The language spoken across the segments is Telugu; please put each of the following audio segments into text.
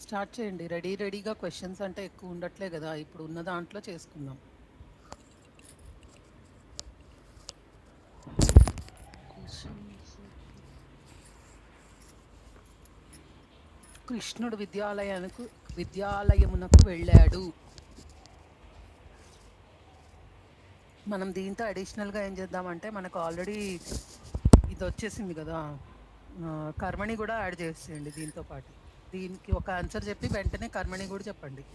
స్టార్ట్ చేయండి. రెడీగా క్వశ్చన్స్ అంటే ఎక్కువ ఉండట్లే కదా, ఇప్పుడు ఉన్న దాంట్లో చేసుకుందాం. కృష్ణుడు విద్యాలయమునకు వెళ్ళాడు. మనం దీంతో అడిషనల్గా ఏం చేద్దామంటే, మనకు ఆల్రెడీ ఇది వచ్చేసింది కదా, కర్మని కూడా యాడ్ చేసేయండి దీంతో పాటు. దీనికి ఒక ఆన్సర్ చెప్పి వెంటనే కర్మని కూడా చెప్పండి.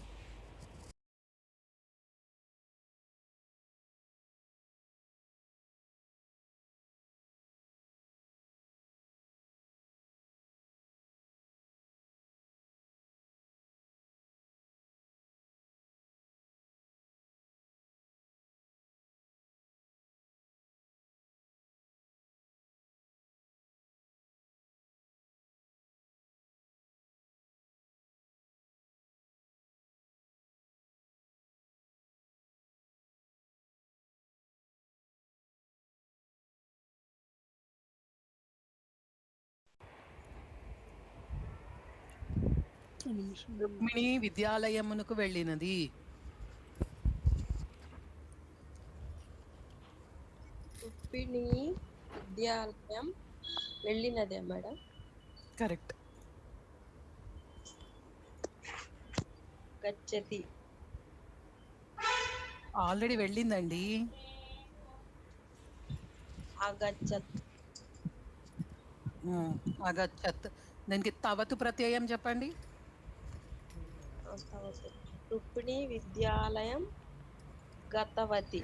రుక్మిణి విద్యాలయమునకు వెళ్ళినది. రుక్మిణి విద్యాలయం వెళ్ళినదే మేడం. కరెక్ట్. గచ్చతి ఆల్రెడీ వెళ్ళిందండి. అగచ్చత్ అగచ్చత్. దానికి తవతు ప్రత్యయం చెప్పండి. రుక్మిణి విద్యాలయం గతవతి.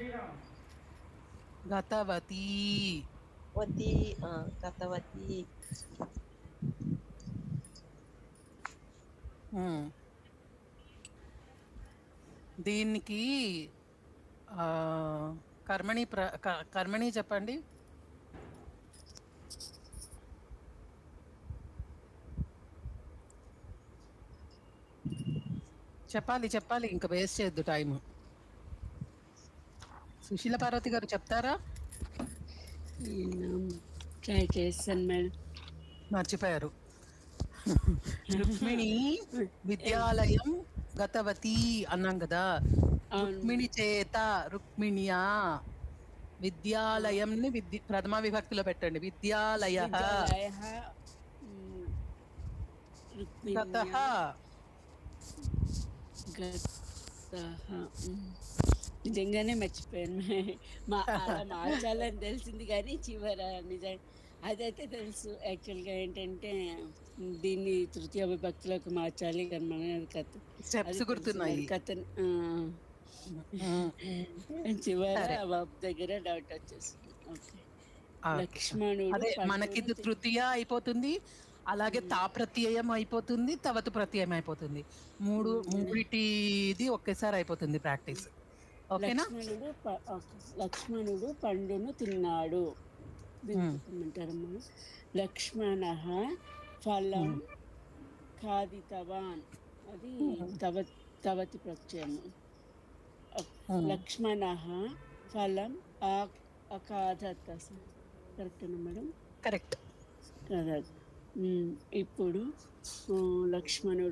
గతవతి. గతవతి. దీనికి కర్మణి చెప్పండి. చెప్పాలి, ఇంకా వేస్ట్ చేయొద్దు టైం. సుశీల పార్వతి గారు చెప్తారా? ట్రై చేస్తాను మేడం. మర్చిపోయారు. రుక్మిణి విద్యాలయం గతవతి అన్నాం కదా. రుక్మిణి చేత, రుక్మిణియా విద్యాలయం ని ప్రథమ విభక్తిలో పెట్టండి. విద్యాలయ నిజంగానే మర్చిపోయాను. మార్చాలని తెలిసింది కానీ చివర నిజంగా అదైతే తెలుసు. యాక్చువల్గా ఏంటంటే దీన్ని తృతీయ విభక్తిలోకి మార్చాలి కానీ మన స్టెప్స్ గుర్తున్నాయి. కథ చివర బాబు దగ్గర డౌట్ వచ్చేసింది. లక్ష్మణుడు మనకి తృతీయ అయిపోతుంది, అలాగే తా ప్రత్యయం అయిపోతుంది, తవతు ప్రత్యయం అయిపోతుంది. మూడిటిది ఒకేసారి అయిపోతుంది ప్రాక్టీస్. ఓకేనా? లక్ష్మణుడు పండును తిన్నాడు. అంటారమ్మా. లక్ష్మణ ఫలం ఖాదితవాన్. అది తవతి ప్రత్యయము. లక్ష్మణ ఫలం అఖాదత్. కరెక్టేనా మేడం? కరెక్ట్. ఇప్పుడు లక్ష్మణేన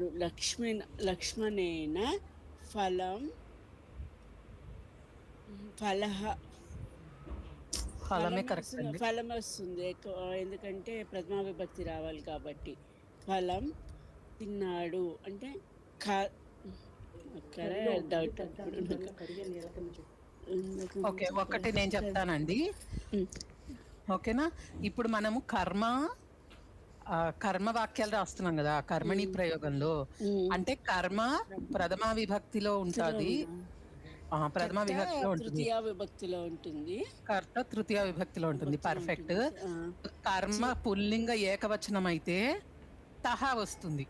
ఫలం వస్తుంది ఎందుకంటే ప్రథమ విభక్తి రావాలి కాబట్టి. ఫలం తిన్నాడు అంటే డౌట్. ఓకే, ఒకటి నేను చెప్తానండి. ఓకేనా? ఇప్పుడు మనము కర్మ వాక్యాలు రాస్తున్నాం కదా కర్మణి ప్రయోగంలో. అంటే కర్మ ప్రథమ విభక్తిలో ఉంటుంది, ప్రథమ విభక్తిలో ఉంటుంది, తృతీయ విభక్తిలో ఉంటుంది, కర్త తృతీయ విభక్తిలో ఉంటుంది. పర్ఫెక్ట్. కర్మ పుల్లింగ ఏకవచనం అయితే తహ వస్తుంది.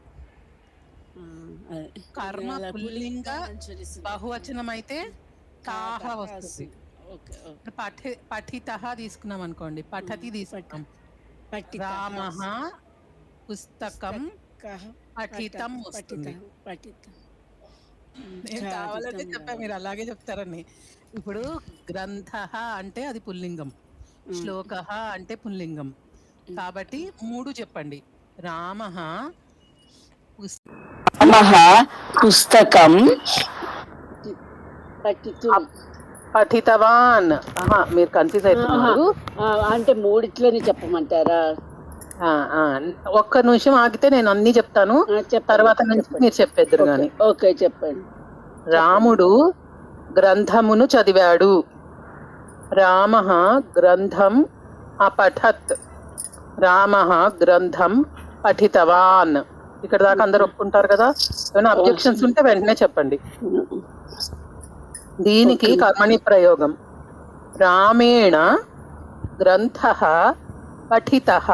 కర్మ పుల్లింగ బహువచనం అయితే తాహ వస్తుంది. పఠితః తీసుకున్నాం అనుకోండి, పఠతి తీసుకున్నాం. రామః పుస్తకం పఠితం వస్తుంది. కావాలంటే చెప్పా, మీరు అలాగే చెప్తారని. ఇప్పుడు గ్రంథః అంటే అది పుల్లింగం, శ్లోకః అంటే పుల్లింగం. కాబట్టి 3 చెప్పండి. రామః రామః పుస్తకం పఠితవాన్. మీరు కన్ఫ్యూజ్ అవుతున్నారు. అంటే మూడిట్లోనే చెప్పమంటారా? ఒక్క నిమిషం ఆగితే నేను అన్ని చెప్తాను, తర్వాత నుంచి మీరు చెప్పేద్దరు కానీ. ఓకే, చెప్పండి. రాముడు గ్రంథమును చదివాడు. రామః గ్రంథం అపఠత్. రామః గ్రంథం పఠితవాన్. ఇక్కడ దాకా అందరు ఒప్పుకుంటారు కదా? ఏమైనా అబ్జెక్షన్స్ ఉంటే వెంటనే చెప్పండి. దీనికి కర్మణి ప్రయోగం. రామేణ గ్రంథః పఠితః.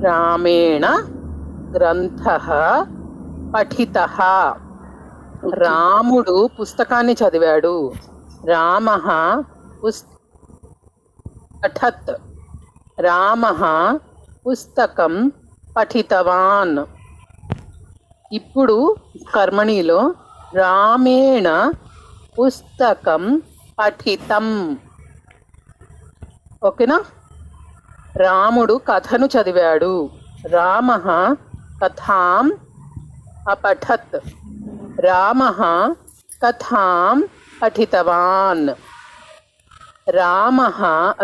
రామేణ గ్రంథః పఠితః. రాముడు పుస్తకాన్ని చదివాడు. రామః పఠత్. రామః పుస్తకం పఠితవాన్. ఇప్పుడు కర్మణిలో రామేణ పుస్తకం పఠితం. ఓకేనా? రాముడు కథను చదివాడు. రామః కథాం అపఠత్. రామః కథాం పఠితవాన్.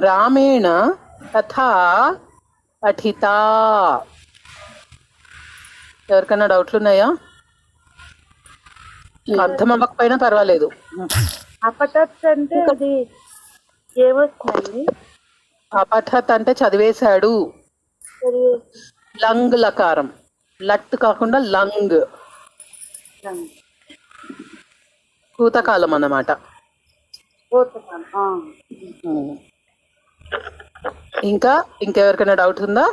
రామేణ కథా పఠితా. ఎవరికైనా డౌట్లు ఉన్నాయా? అర్థం అవ్వకపోయినా పర్వాలేదు. అపఠత్ అంటే అది ఏమొస్తుందండి? అపఠత్ అంటే చదివేశాడు. లంగ్ లకారం, లట్ కాకుండా లంగ్, భూతకాలం అన్నమాట. ఇంకెవరికైనా డౌట్ ఉందా?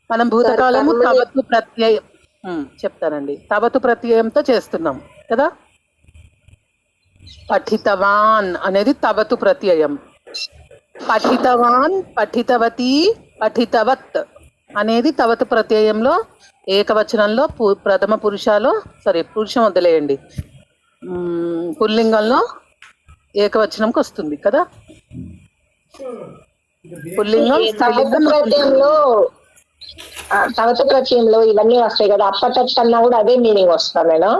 మనం భూతకాలము తవతు ప్రత్యయం చెప్తానండి. తవతు ప్రత్యయంతో చేస్తున్నాం కదా. పఠితవాన్ అనేది తవతు ప్రత్యయం. పఠితవాన్, పఠితవతి, పఠితవత్ అనేది తవతు ప్రత్యయంలో ఏకవచనంలో ప్రథమ పురుషాలో పురుషం వదిలేయండి, పుల్లింగంలో ఏకవచనంకి వస్తుంది కదా. పుల్లింగం తవత ప్రత్యయంలో ఇవన్నీ వస్తాయి కదా. అప్పటత్ అన్నా కూడా అదే మీనింగ్ వస్తా మేడం?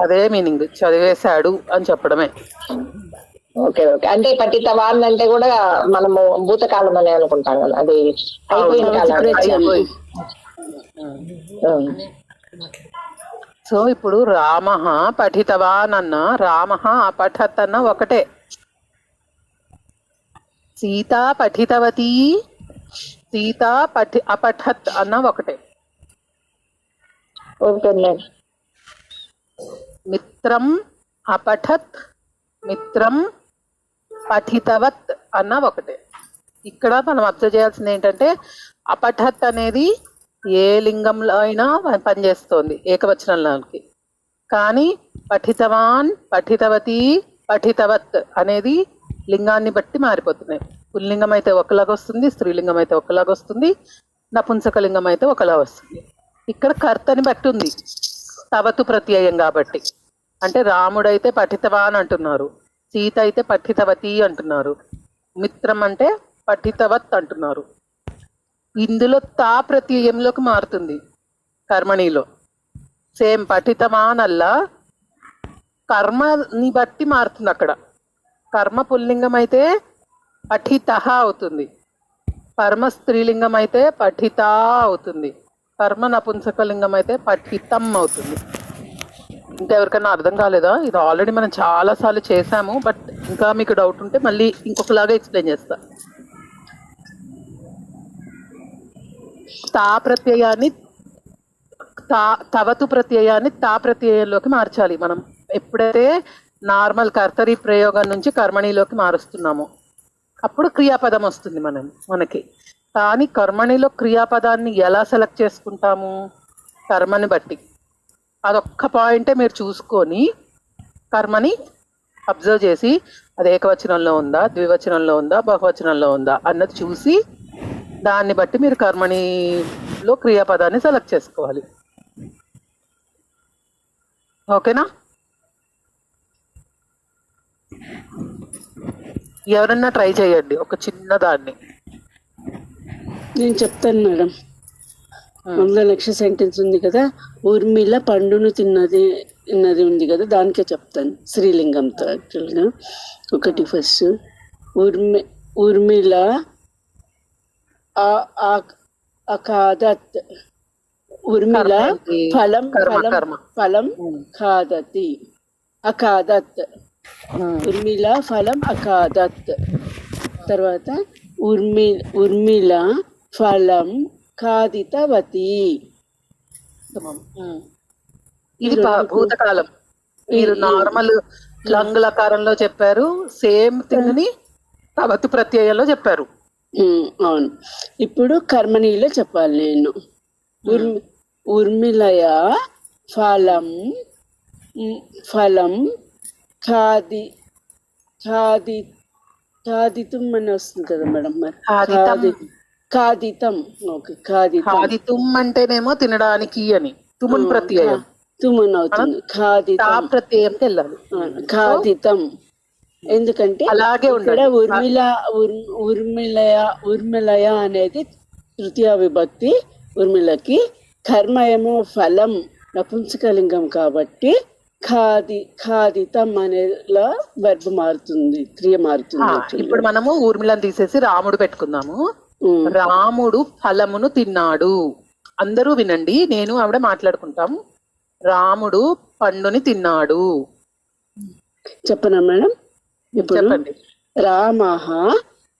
అదే మీనింగ్, చదివేశాడు అని చెప్పడమే. Okay okay. అంటే పఠితవాన్ అంటే కూడా మనము భూతకాలం అని అనుకుంటాం కదా, అది అయిపోయిన కాలం. సో ఇప్పుడు రామః పఠితవాన్ అన్న, రామః అపఠత్ అన్న ఒకటే. సీత పఠితవతి, సీత అపఠత్ అన్న ఒకటే. ఓకే. మిత్రం అపఠత్, మిత్రం పఠితవత్ అన్న ఒకటే. ఇక్కడ మనం అబ్జర్వ్ చేయాల్సింది ఏంటంటే అపఠత్ అనేది ఏ లింగంలో అయినా పనిచేస్తోంది ఏకవచనంలోకి. కానీ పఠితవాన్, పఠితవతి, పఠితవత్ అనేది లింగాన్ని బట్టి మారిపోతున్నాయి. పుల్లింగం అయితే ఒకలాగా వస్తుంది, స్త్రీలింగం అయితే ఒకలాగా వస్తుంది, నపుంసకలింగం అయితే ఒకలా వస్తుంది. ఇక్కడ కర్తని బట్టి ఉంది, తవతు ప్రత్యయం కాబట్టి. అంటే రాముడైతే పఠితవాన్ అంటున్నారు, సీత అయితే పఠితవతి అంటున్నారు, మిత్రం అంటే పఠితవత్ అంటున్నారు. ఇందులో తా ప్రత్యయంలోకి మారుతుంది కర్మణిలో. సేమ్ పఠితవాన్ అల్లా కర్మని బట్టి మారుతుంది. అక్కడ కర్మ పుల్లింగం అయితే పఠిత అవుతుంది, కర్మ స్త్రీలింగం అయితే పఠిత అవుతుంది, కర్మ నపుంసకలింగం అయితే పఠితం అవుతుంది. ఇంకెవరికైనా అర్థం కాలేదా? ఇది ఆల్రెడీ మనం చాలా సార్లు చేసాము, బట్ ఇంకా మీకు డౌట్ ఉంటే మళ్ళీ ఇంకొకలాగా ఎక్స్ప్లెయిన్ చేస్తా. తా ప్రత్యయాన్ని తవతు ప్రత్యయాన్ని తా ప్రత్యయంలోకి మార్చాలి మనం. ఎప్పుడైతే నార్మల్ కర్తరి ప్రయోగం నుంచి కర్మణిలోకి మారుస్తున్నామో అప్పుడు క్రియాపదం వస్తుంది మనకి. కానీ కర్మణిలో క్రియాపదాన్ని ఎలా సెలెక్ట్ చేసుకుంటాము? కర్మని బట్టి. అదొక్క పాయింటే మీరు చూసుకొని కర్మని అబ్జర్వ్ చేసి అది ఏకవచనంలో ఉందా, ద్వివచనంలో ఉందా, బహువచనంలో ఉందా అన్నది చూసి దాన్ని బట్టి మీరు కర్మణిలో క్రియాపదాన్ని సెలెక్ట్ చేసుకోవాలి. ఓకేనా? ఎవరన్నా ట్రై చేయండి ఒక చిన్న దాన్ని. నేను చెప్తాను మేడం. అందులో నెక్స్ట్ సెంటెన్స్ ఉంది కదా, ఊర్మిళ పండును తిన్నది ఉంది కదా, దానికే చెప్తాను స్త్రీలింగంతో. యాక్చువల్గా ఒకటి ఫస్ట్ ఊర్మిళ అఖాదత్, ఊర్మిళ ఫలం ఫలం ఖాదతి అఖాదత్, ఊర్మిళ ఫలం అఖాదత్. తర్వాత ఊర్మిళ ఫలం ఖాదితవతి. ఇది భూతకాలం. మీరు నార్మల్ లంగులకారంలో చెప్పారు, సేమ్ థింగ్ ని తవతు ప్రత్యయంలో చెప్పారు. అవును. ఇప్పుడు కర్మణిలో చెప్పాలి నేను. ఊర్మిళయ ఫలం ఫలం ఖాదితం అని వస్తుంది కదా మేడం. మరి ఖాదితం. ఓకే, ఖాదితం అంటేనేమో తినడానికి అని, తుమున్ ప్రత్యయం తుమున్ అవుతుంది. ఖాదితం ప్రత్యయంకి వెళ్ళాలి. ఖాదితం ఎందుకంటే అలాగే ఇక్కడ ఊర్మిళయ అనేది తృతీయ విభక్తి. ఊర్మిళకి కర్మ ఏమో ఫలం నపుంసకలింగం కాబట్టి ఖాదితం అనేలా వర్బ్ మారుతుంది, క్రియ మారుతుంది. ఇప్పుడు మనము ఊర్మిళను తీసేసి రాముడు పెట్టుకుందాము. రాముడు ఫలమును తిన్నాడు. అందరూ వినండి, నేను ఆవిడ మాట్లాడుకుంటాం. రాముడు పండుని తిన్నాడు. చెప్పనా మేడం? ఇప్పుడు చెప్పండి. రామః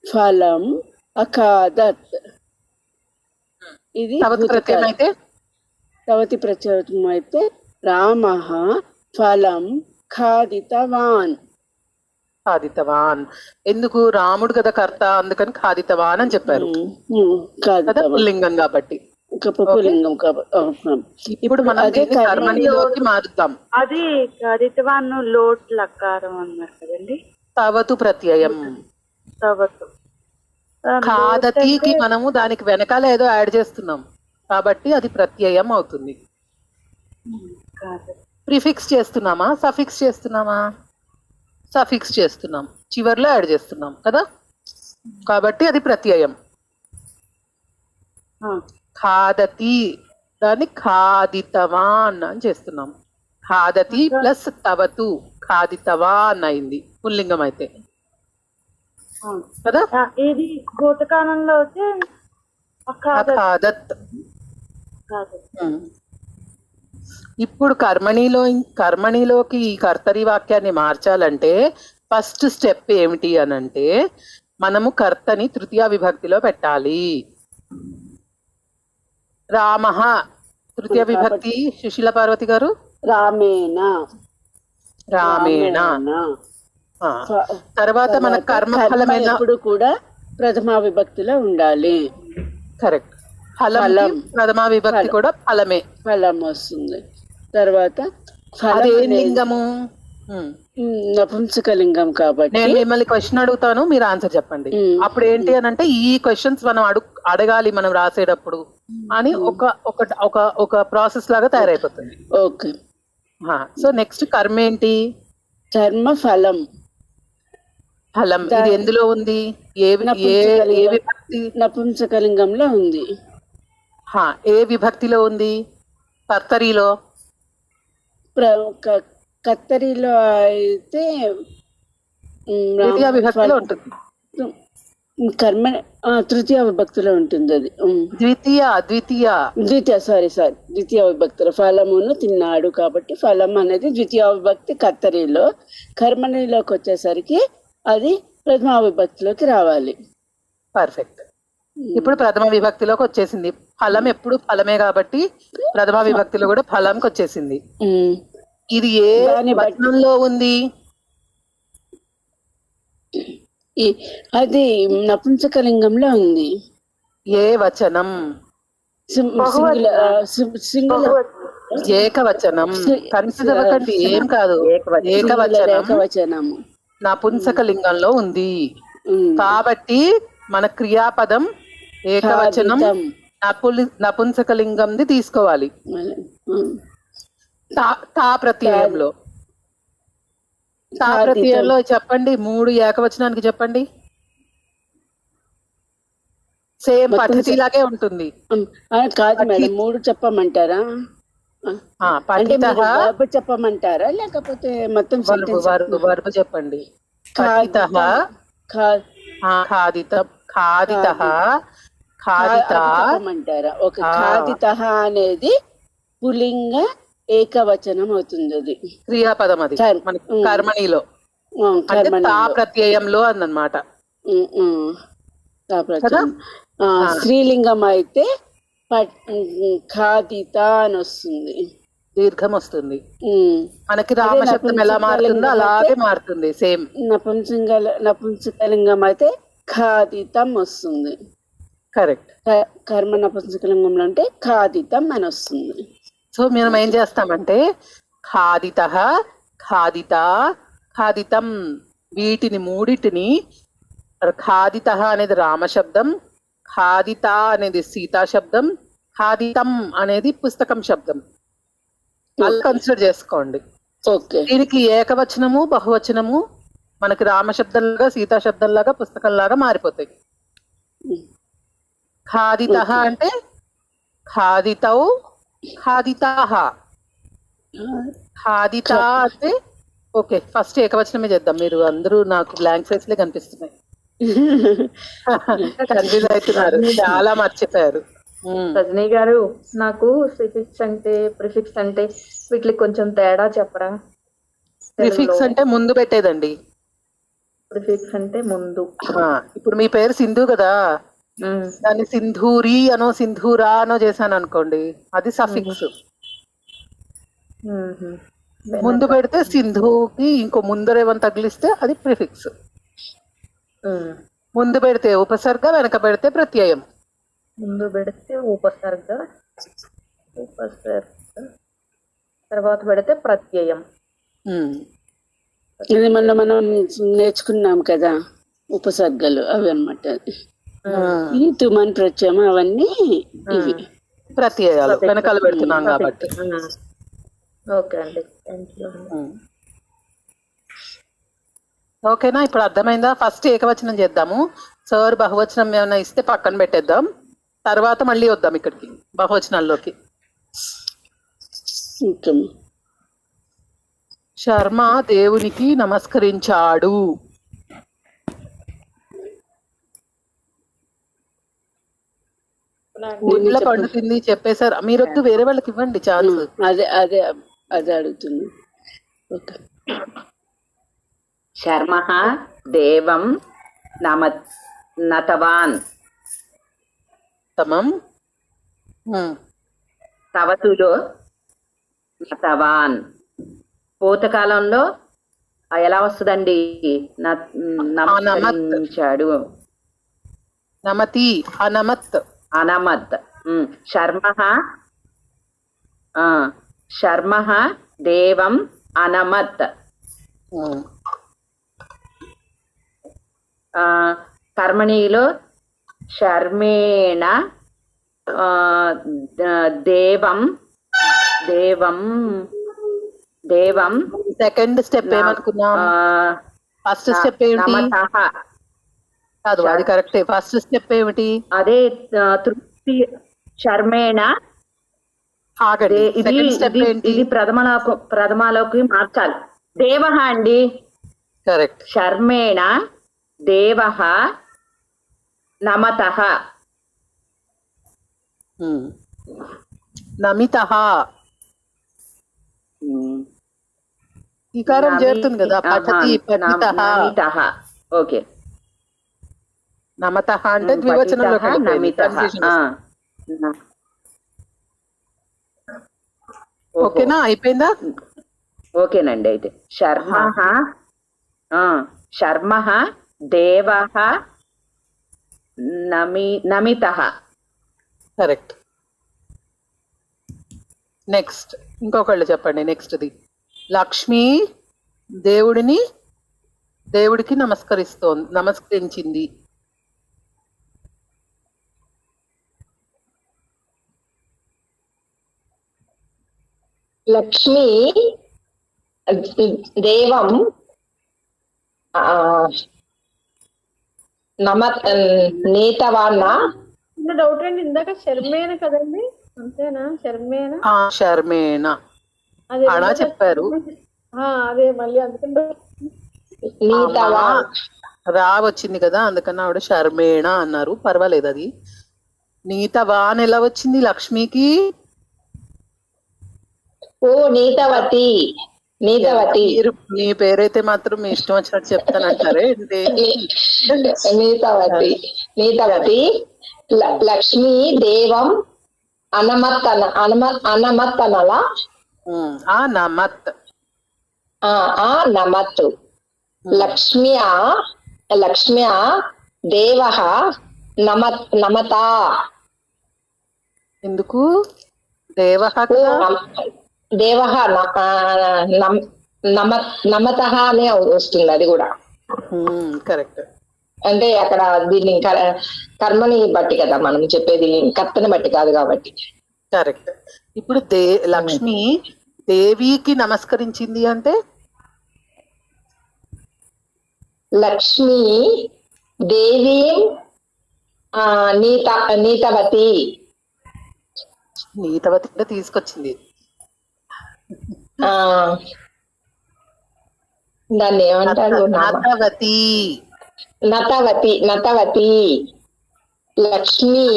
ఫలం అఖాదత్. ఇది తవతి ప్రత్యయం అయితే రామః ఫలం ఖాదితవాన్. ఎందుకు? రాముడు కదా కర్త, అందుకని ఖాదితవాన్ అని చెప్పారు. లింగం కాబట్టి. లింగం కాబట్టి. ఇప్పుడు మనం కర్మణిలోకి మారుద్దాం. అది ఖాదితవాన్ లోట్ లకారం అన్నారు కదండి. తవతు ప్రత్యయం. తవతు ఖాదతికి మనము దానికి వెనకాల ఏదో యాడ్ చేస్తున్నాం కాబట్టి అది ప్రత్యయం అవుతుంది. ప్రిఫిక్స్ చేస్తున్నామా, సఫిక్స్ చేస్తున్నామా? సఫిక్స్ చేస్తున్నాం, చివర్లో యాడ్ చేస్తున్నాం కదా, కాబట్టి అది ప్రత్యయం. ఖాదతి దాన్ని ఖాదితవాన్ అని చేస్తున్నాం. ఖాదతి ప్లస్ తవతు ఖాదితవాన్ అయింది పుల్లింగం అయితే కదా. ఇది భూతకాలంలో అయితే అఖాదత్. ఇప్పుడు కర్మణిలోకి ఈ కర్తరి వాక్యాన్ని మార్చాలంటే ఫస్ట్ స్టెప్ ఏమిటి అని అంటే, మనము కర్తని తృతీయ విభక్తిలో పెట్టాలి. రామః తృతీయ విభక్తి సుశీల పార్వతి గారు. రామేణ. తర్వాత మన కర్మఫలం ఎప్పుడు కూడా ప్రథమా విభక్తిలో ఉండాలి. కరెక్ట్. ఫలం ప్రథమా విభక్తి కూడా ఫలమే, ఫలం వస్తుంది. తర్వాత లింగము నపుంసకలింగం కాబట్టి నేను మిమ్మల్ని క్వశ్చన్ అడుగుతాను, మీరు ఆన్సర్ చెప్పండి. అప్పుడు ఏంటి అని అంటే ఈ క్వశ్చన్స్ మనం అడగాలి మనం రాసేటప్పుడు అని ఒక ప్రాసెస్ లాగా తయారైపోతుంది. ఓకే. సో నెక్స్ట్ కర్మ ఏంటి? కర్మ ఫలం. ఫలం ఇది ఎందులో ఉంది? ఏ విభక్తి? నపుంసకలింగంలో ఉంది. ఏ విభక్తిలో ఉంది? కర్తరిలో. కత్తరిలో అయితే ద్వితీయ విభక్తిలో ఉంటుంది. కర్మ తృతీయ విభక్తిలో ఉంటుంది. అది ద్వితీయ ద్వితీయ విభక్తిలో ఫలమును తిన్నాడు కాబట్టి ఫలం అనేది ద్వితీయ విభక్తి కత్తరిలో. కర్మణిలోకి వచ్చేసరికి అది ప్రథమ విభక్తిలోకి రావాలి. పర్ఫెక్ట్. ఇప్పుడు ప్రథమ విభక్తిలోకి వచ్చేసింది. ఫలం ఎప్పుడు ఫలమే కాబట్టి ప్రథమ విభక్తిలో కూడా ఫలంకి వచ్చేసింది. ఇది ఏ వచనంలో ఉంది? అది నపుంసకలింగంలో ఉంది. ఏ వచనం? ఏకవచనం. కన్ఫ్యూజ్ అవ్వకండి, ఏం కాదు. ఏకవచనం నపుంసకలింగంలో ఉంది కాబట్టి మన క్రియాపదం ఏకవచనం నపుంసకలింగంది తీసుకోవాలి. తా ప్రత్యయంలో చెప్పండి. 3 ఏకవచనానికి చెప్పండి. సేమ్ మొత్తం పద్ధతి లాగే ఉంటుంది. కాదు మేడం, 3 చెప్పమంటారా? అంటే పఠితః మీరు verb చెప్పమంటారా లేకపోతే మొత్తం సెంటెన్స్ వర్బ్ చెప్పండి. పఠితః ఖాదితం ఖాదితః ఖాదిత చెప్పమంటారా? ఓకే. ఖాదితః అనేది పులింగ ఏకవచనం అవుతుంది. అది క్రియాపదం, అది మనకి కర్మణిలో అంటే తా ప్రత్యయంలో అన్నమాట. స్త్రీలింగం అయితే ఖాదిత అని వస్తుంది, దీర్ఘం వస్తుంది. మనకి రామశబ్దం ఎలా మారుతుందో అలాగే మారుతుంది సేమ్. నపుంసకలింగం అయితే ఖాదితం వస్తుంది. కరెక్ట్. కర్మ నపుంసకలింగంలో అంటే ఖాదితం అని వస్తుంది. సో మనం ఏం చేస్తామంటే ఖాదితః ఖాదిత ఖాదితం వీటిని మూడిటిని, ఖాదితః అనేది రామశబ్దం, ఖాదిత అనేది సీతా శబ్దం, ఖాదితం అనేది పుస్తకం శబ్దం అలా కన్సిడర్ చేసుకోండి. ఓకే. దీనికి ఏకవచనము బహువచనము మనకి రామశబ్దంలాగా సీతా శబ్దంలాగా పుస్తకంలాగా మారిపోతాయి. ఖాదితః అంటే ఖాదితౌ ఖాదితాః, ఖాదిత అంటే ఓకే ఫస్ట్ ఏకవచనమే చేద్దాం. మీరు అందరూ నాకు బ్లాంక్ ఫేస్ లే కనిపిస్తున్నాయి, కన్ఫ్యూజ్ అవుతున్నారు, చాలా మర్చిపోయారు. రజనీ గారు, నాకు ప్రిఫిక్స్ అంటే ప్రిఫిక్స్ అంటే వీటికి కొంచెం తేడా చెప్పరా? ప్రిఫిక్స్ అంటే ముందు పెట్టేదండి. ప్రిఫిక్స్ అంటే ముందు. ఇప్పుడు మీ పేరు సింధు కదా, దాన్ని సింధూరి అనో సింధూరా అనో చేశాను అనుకోండి, అది సఫిక్స్. ముందు పెడితే సింధుకి ఇంకో ముందర ఏమైనా తగిలిస్తే అది ప్రిఫిక్స్. ముందు పెడితే ఉపసర్గ, వెనక పెడితే ప్రత్యయం. ముందు పెడితే ఉపసర్గ, తర్వాత పెడితే ప్రత్యయం. ఇది మనం నేర్చుకున్నాం కదా ఉపసర్గలు, అవి అన్నమాట. ఈ తుమన్ ప్రత్యయం అవన్నీ ఇవి ప్రత్యయాలు వెనకాల పెడుతున్నాం కాబట్టి. ఓకే అండి, థ్యాంక్ యూ. ఓకేనా, ఇప్పుడు అర్థమైందా? ఫస్ట్ ఏకవచనం చేద్దాము. సార్ బహువచనం ఏమైనా ఇస్తే పక్కన పెట్టేద్దాం, తర్వాత మళ్ళీ వద్దాం ఇక్కడికి బహువచనాల్లోకి. శర్మ దేవునికి నమస్కరించాడు. ఊళ్ళ పండు తింది చెప్పేశారు. మీరొద్దు, వేరే వాళ్ళకి ఇవ్వండి ఛాన్స్. అదే అదే అదే అడుగుతున్నా. ఓకే. శర్మ దేవం నతవాన్ తమం తవతులో నతవాన్. పూతకాలంలో ఎలా వస్తుందండి? నమస్కరించాడు. నమతి అనమత్ అనమత్. శర్మ దేవం అనమత్. కర్మణిలో శర్మేణ దేవం దేవం దేవం. సెకండ్ స్టెప్ ఏమనుకున్నాం? ఫస్ట్ స్టెప్ ఏమిటి? కాదు, అది కరెక్టే. ఫస్ట్ స్టెప్ ఏమిటి? అదే తృప్తి. శర్మేణ ఇది ప్రథమలోకి మార్చాలి. దేవః అండి. కరెక్ట్. శర్మేణ దేవః నమతః. నమితః ఈకారం చేరుతుంది కదా. పఠతి నమితః. ఓకే. నమతః అంటే ద్వివచనంలో ఓకేనా, అయిపోయిందా? ఓకేనండి. అయితే శర్మ దేవః నమితః. కరెక్ట్. నెక్స్ట్ ఇంకొకళ్ళు చెప్పండి. నెక్స్ట్ది లక్ష్మి దేవుడికి నమస్కరించింది. లక్ష్మి దేవం నీతవాన్న చిన్న డౌట్ అండి, ఇందాక శర్మేన కదండి, అంతేనా? శర్మేన శర్మేణ అదే అలా ఇందాక చెప్పారు. అదే మళ్ళీ అందుకంటే నీతవాన్. రా వచ్చింది కదా, అందుకని ఆవిడ శర్మేణ అన్నారు. పర్వాలేదు అది. నీతవాన్ ఎలా వచ్చింది లక్ష్మికి? ఓ నీతవతి. నీతవతి. మీరు మీ పేరైతే మాత్రం మీ ఇష్టం వచ్చినట్టు చెప్తానంటారే ఏంటి? నీతవతి. నీతవతి. లక్ష్మీ దేవం అనమత్ అనమత్ అనలా. నమత్. నమత్. లక్ష్మ్యా దేవ నమతా. ఎందుకు దేవ? దేవ నమత అనే వస్తుంది, అది కూడా కరెక్ట్. అంటే అక్కడ దీన్ని కర్మని బట్టి కదా మనం చెప్పేది, కర్తని బట్టి కాదు కాబట్టి. కరెక్ట్. ఇప్పుడు లక్ష్మి దేవికి నమస్కరించింది అంటే లక్ష్మి దేవి నీతవతి. నీతవతి కూడా తీసుకొచ్చింది. దాన్ని ఏమంటారు? నతవతి. నతవతి. లక్ష్మి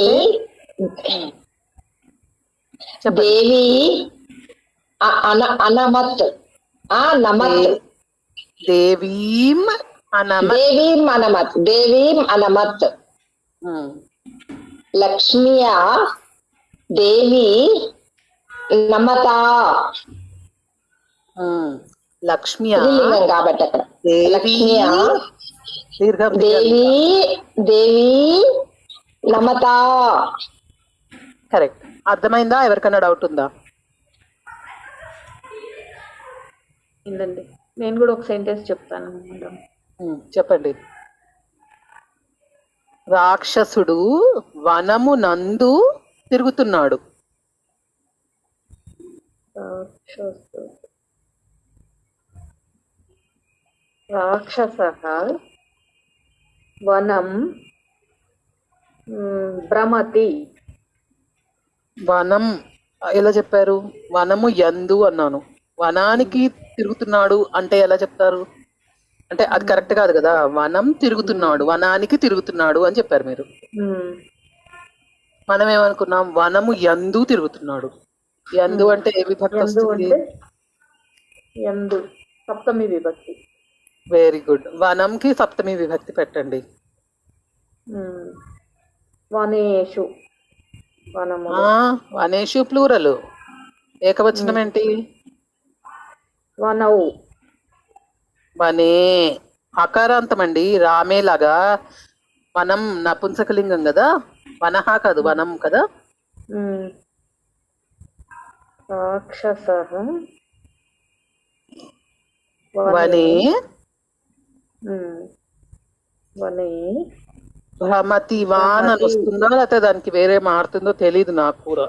దేవి అనమత్. నమత్. దేవీం అనమత్. లక్ష్మియా దేవి నమతా. లక్ష్మియా కాబట్టి అక్కడ లక్ష్మియా దీర్ఘం దేవి నమతా. కరెక్ట్. అర్థమైందా? ఎవరికైనా డౌట్ ఉందా? ఏంటండి, నేను కూడా ఒక సెంటెన్స్ చెప్తాను మేడం. చెప్పండి. రాక్షసుడు వనము నందు తిరుగుతున్నాడు. రాక్షసః వనం భ్రమతి. వనం ఎలా చెప్పారు? వనము యందు అన్నాను. వనానికి తిరుగుతున్నాడు అంటే ఎలా చెప్తారు? అంటే అది కరెక్ట్ కాదు కదా. వనం తిరుగుతున్నాడు, వనానికి తిరుగుతున్నాడు అని చెప్పారు మీరు. మనం ఏమనుకున్నాం? వనము యందు తిరుగుతున్నాడు. యందు అంటే ఏ విభక్తి వస్తుంది? యందు సప్తమి విభక్తి. Very good. వనంకి సప్తమి విభక్తి పెట్టండి. వనేషు. వనేషు ప్లూరల్. ఏకవచనం ఏంటి? వనౌ. వనే అకారాంతం అండి. రామేలాగా. వనం నపుంసకలింగం కదా, వనహ కాదు, వనం కదా. రాక్షసః వనే వనే భ్రమతి. వాన్ అని వస్తుందో లేకపోతే దానికి వేరే మారుతుందో తెలీదు నాకు కూడా.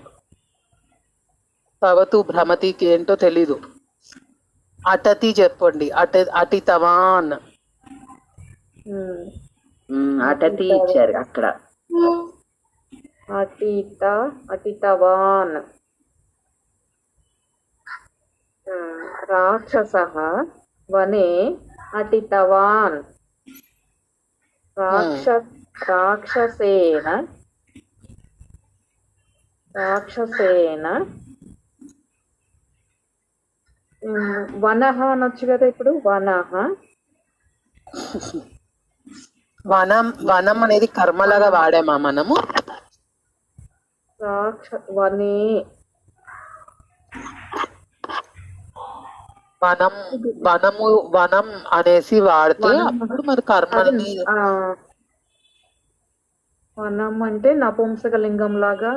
తవతు భ్రమతికి ఏంటో తెలీదు. అటతి చెప్పండి. అటితవాన్. అటతి ఇచ్చారు అక్కడ. అటితవాన్. రాక్షసః వనే అటితవాన్. రాక్షసేన వనః అనొచ్చు కదా ఇప్పుడు. వనం అనేది కర్మలాగా వాడామా మనము? వనే వనం అనేసి వాడితే అప్పుడు మరి కర్మలని. వనం అంటే నపుంసకలింగం లాగా.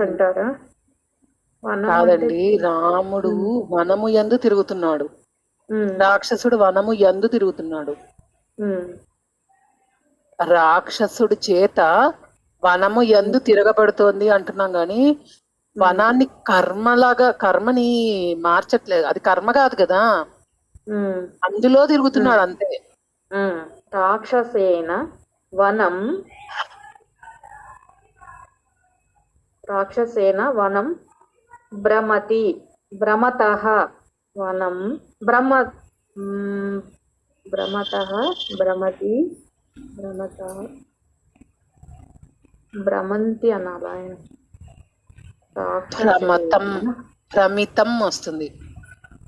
అంటారా? కాదండి, రాముడు వనము యందు తిరుగుతున్నాడు, రాక్షసుడు వనము యందు తిరుగుతున్నాడు. రాక్షసుడి చేత వనము యందు తిరగబడుతోంది అంటున్నాం గాని వనాన్ని కర్మని మార్చట్లేదు. అది కర్మ కాదు కదా. ఉమ్, అందులో తిరుగుతున్నాడు అంతే. ఉమ్. రాక్షసేన వనం భ్రమతి భ్రమతః వనం భ్రమతః భ్రమతి భ్రమంతి అనాలా ఆయన? భ్రమతం భ్రమితం వస్తుంది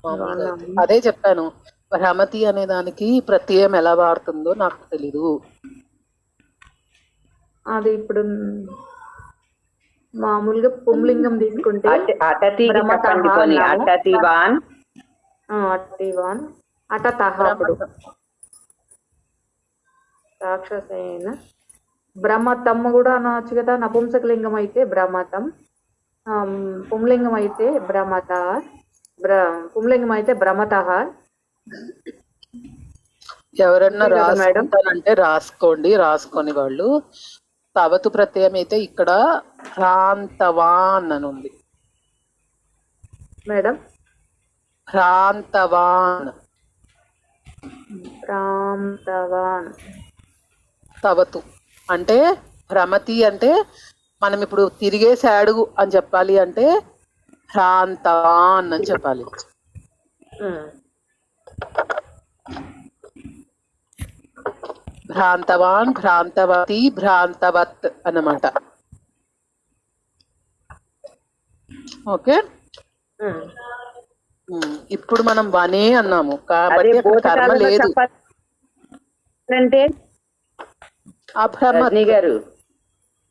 మామూలుగా అయితే. అదే చెప్పాను, భ్రమతి అనే దానికి ప్రత్యయం ఎలా వాడుతుందో నాకు తెలీదు. అది ఇప్పుడు మామూలుగా పుంలింగం తీసుకుంటే అటతికి భ్రమతః చెప్పండి పోనీ. అన్నాము. అటతివాన్ అట్టివాన్ అటతః. అప్పుడు రాక్షసేన భ్రమతం కూడా అనవచ్చు కదా. నపుంసకలింగం అయితే భ్రమతం, పుంలింగం అయితే పుంలింగం అయితే భ్రమతః. ఎవరన్నా అంతే కదా మేడం? రాసుకుంటారంటే రాసుకోండి, రాసుకొని వాళ్ళు. తవతు ప్రత్యయం అయితే ఇక్కడ భ్రాంతవాన్ అని ఉంది. మేడం భ్రాంతవాన్ ప్రాంతవాన్. తవతు అంటే భ్రమతి అంటే మనం ఇప్పుడు తిరిగేశాడు అని చెప్పాలి అంటే భ్రాంతవాన్ అని చెప్పాలి. భ్రాంతవాన్, భ్రాంతవతి, భ్రాంతవత్ అన్నమాట. ఓకే, ఇప్పుడు మనం వనే అన్నాము కాబట్టి అదే అక్కడ కర్మ భూతకాలంలో లేదు. చెప్పాలంటే అభ్రమత్ రజనీ గారు,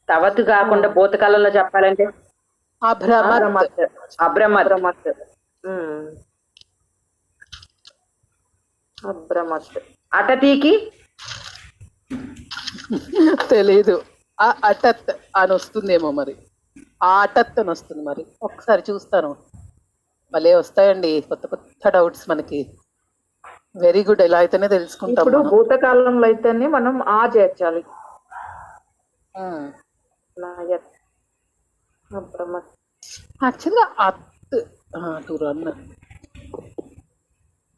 తవతు కాకుండా భూతకాలంలో చెప్పాలంటే అభ్రమత్ అభ్రమత్. అభ్రమత్. అటతీకి తెలీదు. ఆ అటత్ అని వస్తుందేమో మరి, ఆ అటత్ అని వస్తుంది మరి. ఒకసారి చూస్తాను. భలే వస్తాయండి కొత్త కొత్త డౌట్స్ మనకి. Very good. ఎలా అయితేనే తెలుసుకుంటాం ఇప్పుడు మనం. భూతకాలంలో అయితేనే మనం ఆ చేర్చాలి. అభ్రమత్. యాక్చువల్గా అత్ టు రన్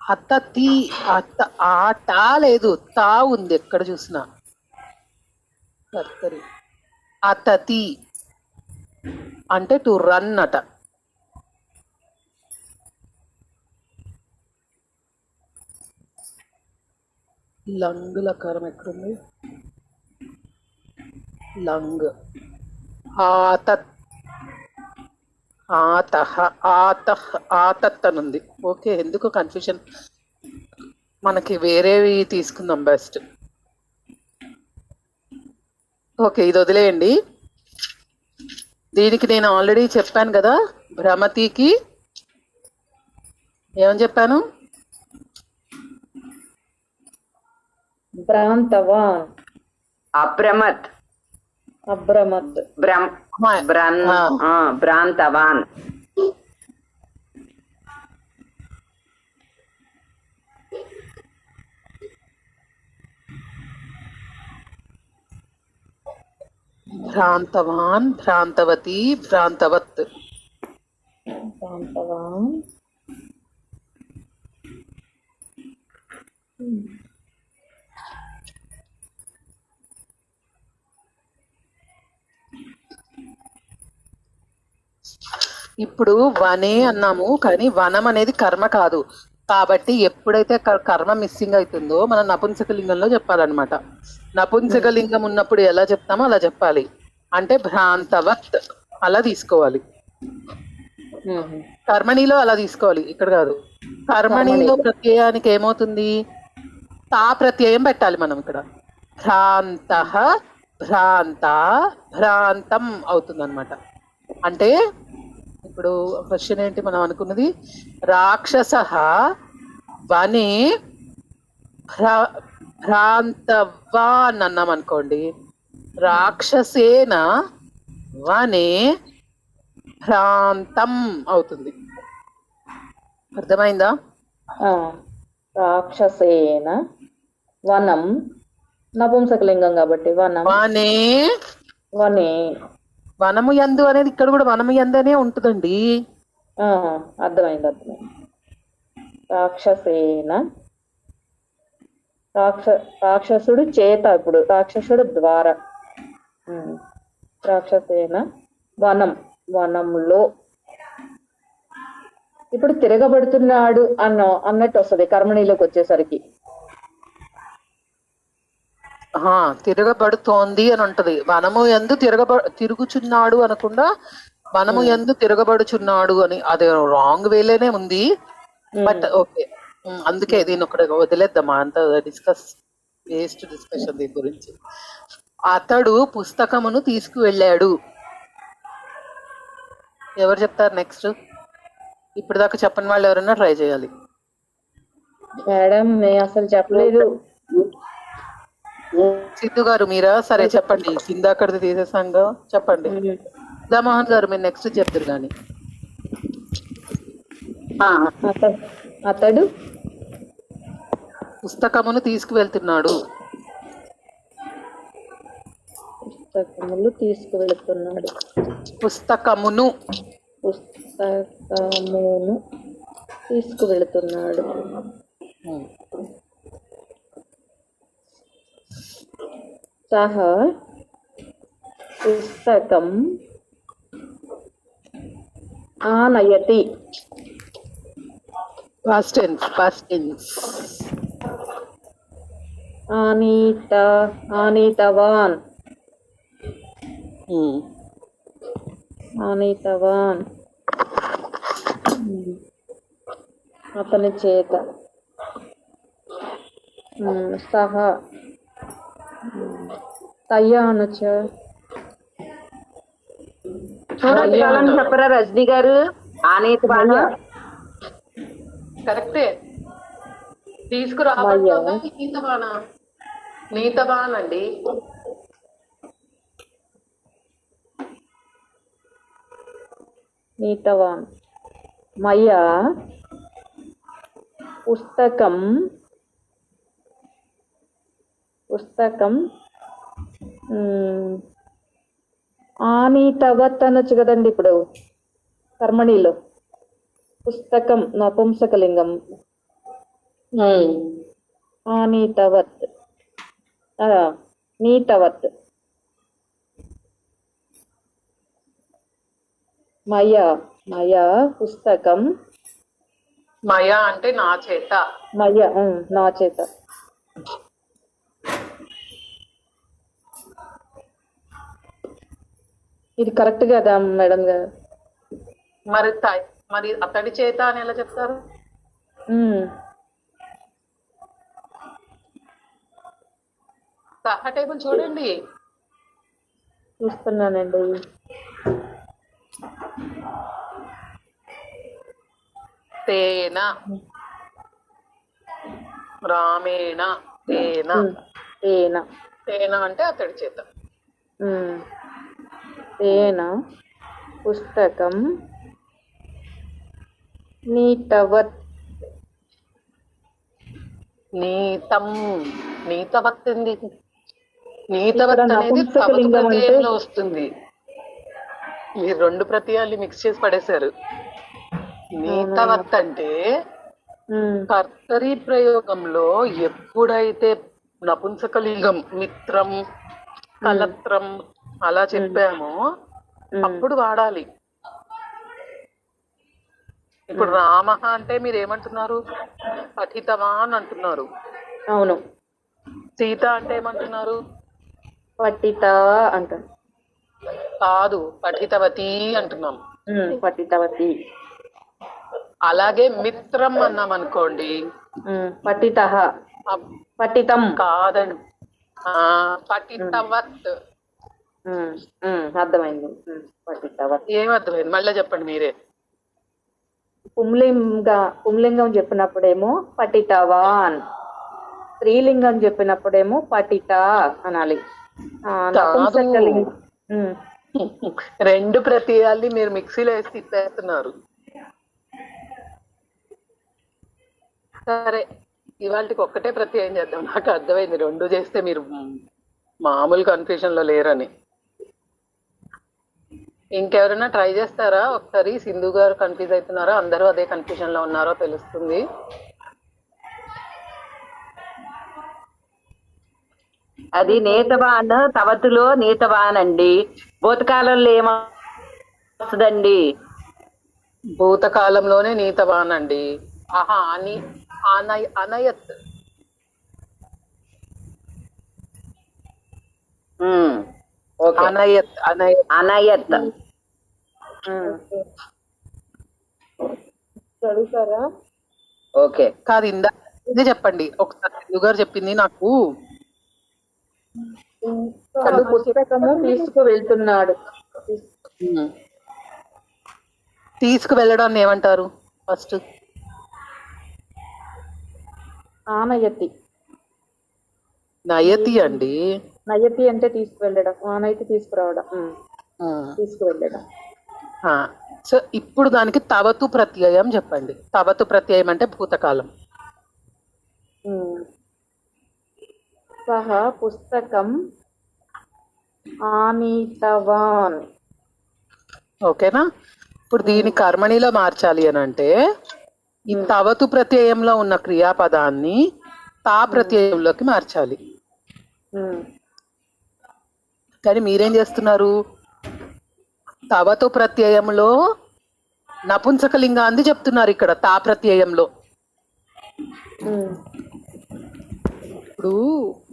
అతతి అత ఆ టా లేదు, తా ఉంది ఎక్కడ చూసినా. కర్తరి అతతి అంటే టు రన్ అట. లంగ్ లకారం ఎక్కడుంది? లంగ్ ఆతత్ ఆతహ ఆతహ్ ఆతత్ అని ఉంది. ఓకే, ఎందుకు కన్ఫ్యూషన్? మనకి వేరేవి తీసుకుందాం బెస్ట్. ఓకే, ఇది వదిలేయండి. దీనికి నేను ఆల్రెడీ చెప్పాను కదా, భ్రమతికి ఏమని చెప్పాను? భ్రాంతవాన్, అభ్రమత్, అభ్రమత్. భ్రాంతవాన్. భ్రాంతవాన్, భ్రాంతవతి, భ్రాంతవత్. భ్రాంతవాన్. ఇప్పుడు వనే అన్నాము, కానీ వనం అనేది కర్మ కాదు. కాబట్టి ఎప్పుడైతే కర్మ మిస్సింగ్ అవుతుందో మనం నపుంసకలింగంలో చెప్పాలన్నమాట. నపుంసకలింగం ఉన్నప్పుడు ఎలా చెప్తామో అలా చెప్పాలి. అంటే భ్రాంతవత్ అలా తీసుకోవాలి. కర్మణిలో అలా తీసుకోవాలి, ఇక్కడ కాదు. కర్మణిలో ప్రత్యయానికి ఏమవుతుంది? తా ప్రత్యయం పెట్టాలి మనం ఇక్కడ. భ్రాంత, భ్రాంత, భ్రాంతం అవుతుంది అనమాట. అంటే ఇప్పుడు క్వశ్చన్ ఏంటి మనం అనుకున్నది? రాక్షస వనే భ్రాంతవాన్ అన్నాం అనుకోండి. రాక్షసేన వనే భ్రాంతం అవుతుంది. అర్థమైందా? రాక్షసేన వనం నపుంసకలింగం కాబట్టి వనం. వనే వనే. వనము యందు అనేది ఇక్కడ కూడా వనము యందనే ఉంటుందండి. అర్థమైంది, అర్థమైంది. రాక్షసేన రాక్షసుడు చేత, ఇప్పుడు రాక్షసుడు ద్వారా. రాక్షసేన వనంలో. ఇప్పుడు తిరగబడుతున్నాడు అన్నట్టు వస్తుంది కర్మణిలోకి వచ్చేసరికి. తిరగబడుతోంది అని ఉంటది. వనము ఎందు తిరుగుచున్నాడు అనకుండా వనము ఎందు తిరగబడుచున్నాడు అని. అది రాంగ్ వేలేనే ఉంది, బట్ ఓకే. అందుకే దీన్ని ఒకటి వదిలేద్దామా, అంత వేస్ట్ డిస్కషన్ దీని గురించి. అతడు పుస్తకమును తీసుకువెళ్ళాడు. ఎవరు చెప్తారు నెక్స్ట్? ఇప్పుడు దాకా చెప్పని వాళ్ళు ఎవరైనా ట్రై చేయాలి. మేడం నేను అసలు చెప్పలేదు. సిద్ధు గారు మీరా? సరే చెప్పండి. కిందక్కడిది తీసేసాంగా, చెప్పండి. మోహన్ గారు మీరు నెక్స్ట్ చెప్తారు కానీ. అతడు పుస్తకమును తీసుకువెళ్తున్నాడు. పుస్తకములు తీసుకువెళ్తున్నాడు. పుస్తకమును తీసుకువెళ్తున్నాడు. సహా పుస్తకం ఆనయతి. Past tense. ఆనీతవాన్. అతని చేత. సహా తయ్యానుచ. చూడండి చెప్పరా రజనీ గారు? ఆనీతవాన్ కరెక్టే. తీసుకురాబడ్డా నీతవాన్ అండి. నీతవాన్. మయా పుస్తకం ఆనీతవత్ అనొచ్చు కదండి ఇప్పుడు కర్మణిలో. పుస్తకం నపుంసకలింగం. ఆనీతవత్, నీతవత్. మయా పుస్తకం. మయా అంటే నా చేత. నా చేత. ఇది కరెక్ట్ కదా మేడం గారు? మరి అతడి చేత అని ఎలా చెప్తారు? సహా టేబుల్ చూడండి. చూస్తున్నానండి. తేన రామేణ. తేన అంటే అతడి చేత. తేన పుస్తకం నీతవత్. నీతవత్ అనేది ప్రత్యయంలో వస్తుంది. మీరు రెండు ప్రత్యయాలు మిక్స్ చేసి పడేశారు. నీతవత్ అంటే కర్తరి ప్రయోగంలో ఎప్పుడైతే నపుంసకలింగం మిత్రం కలత్రం అలా చెప్పామో అప్పుడు వాడాలి. ఇప్పుడు రామ అంటే మీరు ఏమంటున్నారు? పఠితవాన్ అంటున్నారు. అవును. సీత అంటే ఏమంటున్నారు? పఠిత అంటారు. కాదు, పఠితవతి అంటున్నాం. పఠితవతి. అలాగే మిత్రం అన్నాం అనుకోండి, పఠితం కాదండి, పఠితవత్. అర్థమైంది. పఠితవత్ ఏమర్థమైంది? మళ్ళీ చెప్పండి మీరే. పుంలింగం చెప్పినప్పుడేమో పఠితవాన్, స్త్రీలింగం చెప్పినప్పుడేమో పఠిత అనాలి. రెండు ప్రత్యయాల్ని మీరు మిక్సీలో వేసి తిప్పేస్తున్నారు. సరే, ఇవాళకి ఒక్కటే ప్రత్యయం చేద్దాం. నాకు అర్థమైంది, రెండు చేస్తే మీరు మామూలు కన్ఫ్యూజన్ లో లేరని. ఇంకెవరైనా ట్రై చేస్తారా ఒకసారి? సింధు గారు కన్ఫ్యూజ్ అవుతున్నారో అందరూ అదే కన్ఫ్యూజన్ లో ఉన్నారో తెలుస్తుంది. అది నేతవాన్ తవతులో నేతవాన్ అండి. భూతకాలంలో ఏమొస్తుందండి? భూతకాలంలోనే నీతవాన్ అండి. ఆహా అనయత్. ఓకే, అనయత్ అనయత్. అనయత్. చదువుతారా? ఓకే, కాదు, ఇదే చెప్పండి ఒకసారి. సింధు గారు చెప్పింది నాకు తను పుస్తకము తీసుకు వెళ్తున్నాడు. తీసుకువెళ్ళడాన్ని ఏమంటారు ఫస్ట్? ఆనయతి. నయతి అండి. నయతి అంటే తీసుకువెళ్ళడం, ఆనైతే తీసుకురావడం, తీసుకువెళ్ళడం. సో ఇప్పుడు దానికి తవతు ప్రత్యయం చెప్పండి. తవతు ప్రత్యయం అంటే భూతకాలం. సహ పుస్తకం ఆనీతవాన్. ఓకేనా? ఇప్పుడు దీని కర్మణిలో మార్చాలి అని అంటే ఈ తవతు ప్రత్యయంలో ఉన్న క్రియాపదాన్ని తా ప్రత్యయంలోకి మార్చాలి. కానీ మీరేం చేస్తున్నారు? తవతు ప్రత్యయంలో నపుంసకలింగాన్ని చెప్తున్నారు ఇక్కడ తా ప్రత్యయంలో. ఇప్పుడు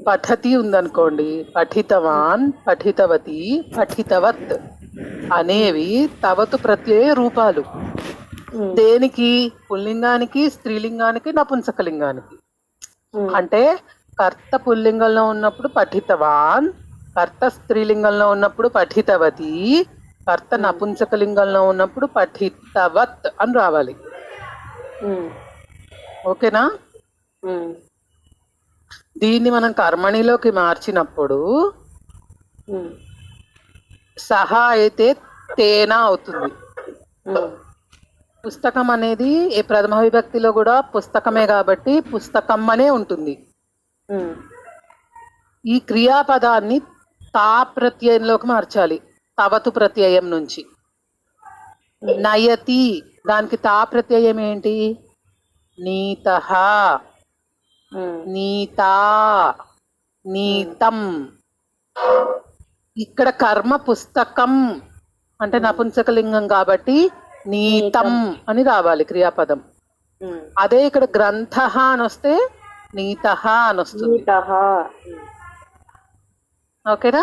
పఠతి ఉందనుకోండి, పఠితవాన్, పఠితవతి, పఠితవత్ అనేవి తవతు ప్రత్యయ రూపాలు. దేనికి? పుల్లింగానికి, స్త్రీలింగానికి, నపుంసకలింగానికి. అంటే కర్త పుల్లింగంలో ఉన్నప్పుడు పఠితవాన్, కర్త స్త్రీలింగంలో ఉన్నప్పుడు పఠితవతి, కర్త నపుంసకలింగంలో ఉన్నప్పుడు పఠితవత్ అని రావాలి. ఓకేనా? దీన్ని మనం కర్మణిలోకి మార్చినప్పుడు సహా అయితే తేనా అవుతుంది. పుస్తకం అనేది ఏ ప్రథమ విభక్తిలో కూడా పుస్తకమే కాబట్టి పుస్తకం అనే ఉంటుంది. ఈ క్రియాపదాన్ని తా ప్రత్యయంలోకి మార్చాలి, తవతు ప్రత్యయం నుంచి. నయతి, దానికి తా ప్రత్యయం ఏంటి? నీతః, నీతా, నీతం. ఇక్కడ కర్మ పుస్తకం అంటే నపుంసకలింగం కాబట్టి నీతం అని రావాలి క్రియాపదం. అదే ఇక్కడ గ్రంథ అని వస్తే నీతః అని వస్తుంది. ఓకేనా?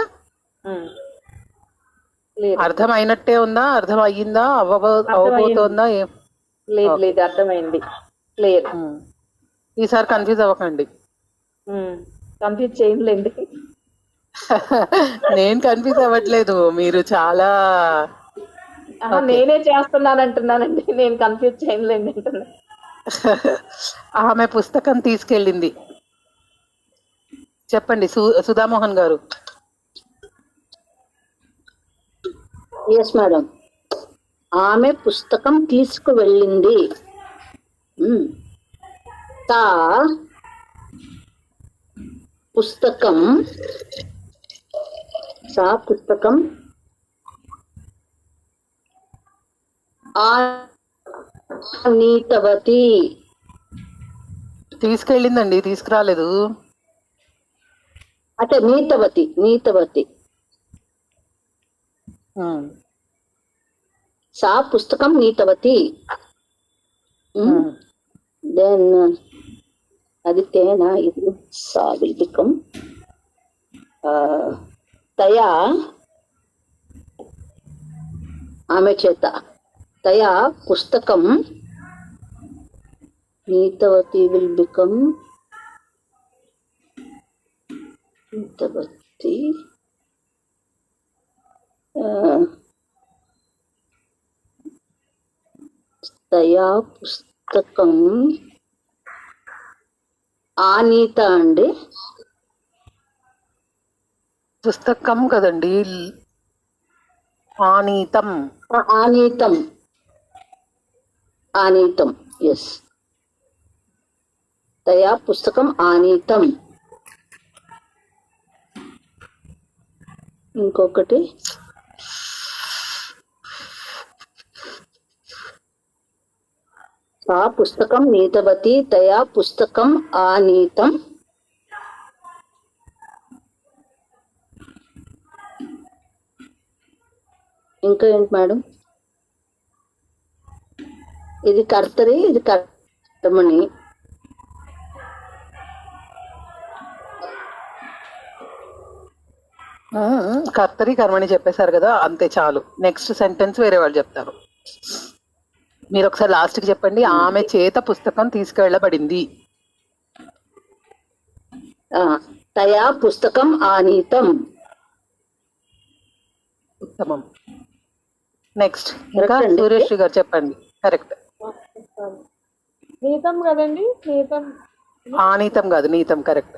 అర్థమైనట్టే ఉందా? అర్థం అయ్యిందా? అవ్వబోతోందా? ఏం లేదు లేదు, అర్థమైంది. క్లియర్. ఈసారి కన్ఫ్యూజ్ అవ్వకండి. కంప్లీట్ చేయలేండి. నేను కన్ఫ్యూజ్ అవ్వట్లేదు, మీరు చాలా నేనే చేస్తున్నాను అంటున్నానండి. నేను కన్ఫ్యూజ్ చేయలేండి అంటున్నా. ఆమె పుస్తకం తీసుకెళ్ళింది. చెప్పండి సుధామోహన్ గారు. Yes madam. ఆమె పుస్తకం తీసుకువెళ్ళింది. తా పుస్తకం, సా పుస్తకం ఆనీతవతి. తీసుకెళ్ళిందండి, తీసుకురాలేదు. అంటే నీతవతి, నీతవతి. సా పుస్తకం నీతవతి. దెన్ అది తేనా, ఇది సా విల్ బికమ్ తయా, ఆమె చేత తయా పుస్తకం నీతవతి విల్ బికమ్ నీతవతి. తయా పుస్తకం ఆనీత అండి. పుస్తకం కదండి, ఆనీతం. ఆనీతం, ఆనీతం. ఎస్, తయా పుస్తకం ఆనీతం. ఇంకొకటి सा पुस्तकं नीतवती तया पुस्तकम् आनीतम् ఇంకా ఏంటి మేడం? ఇది కర్తరి, ఇది కర్మని. కర్తరి కర్మని చెప్పేశారు కదా, అంతే చాలు. నెక్స్ట్ సెంటెన్స్ వేరే వాళ్ళు చెప్తారు. మీరు ఒకసారి లాస్ట్ కి చెప్పండి. ఆమె చేత పుస్తకం తీసుకెళ్లబడింది. తయా పుస్తకం ఆనీతం. ఉత్తమం. నెక్స్ట్ ఇంకా సురేష్ గారు చెప్పండి. కరెక్ట్. నీతం కదండి, నీతం. ఆనీతం కాదు, నీతం. కరెక్ట్.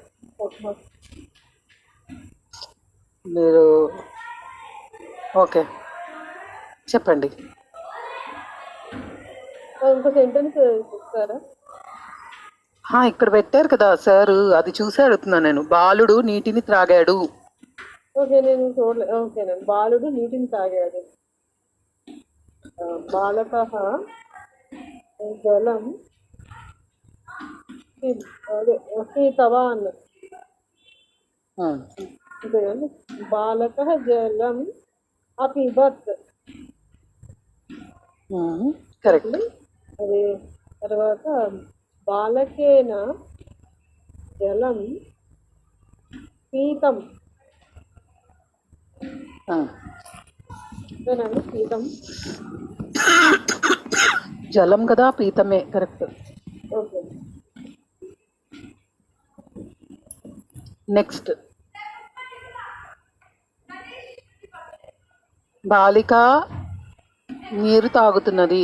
మీరు ఓకే చెప్పండి. ఇంకో సెంటెన్స్ చెప్తారా? ఇక్కడ పెట్టారు కదా సార్, అది చూసి అడుగుతున్నాను నేను. బాలుడు నీటిని త్రాగాడు. ఓకే, నేను చూడలే. ఓకేనండి. బాలుడు నీటిని తాగాడు. బాలకః జలం అదే పీతవాన్. అంతేనండి. బాలకః జలం అపిబత్. కరెక్ట్. అది తర్వాత బాలకేన జలం పీతం. అంతేనండి, పీతం. జలం కదా, పీతమే. కరెక్ట్. ఓకే. నెక్స్ట్ బాలిక నీరు తాగుతున్నది.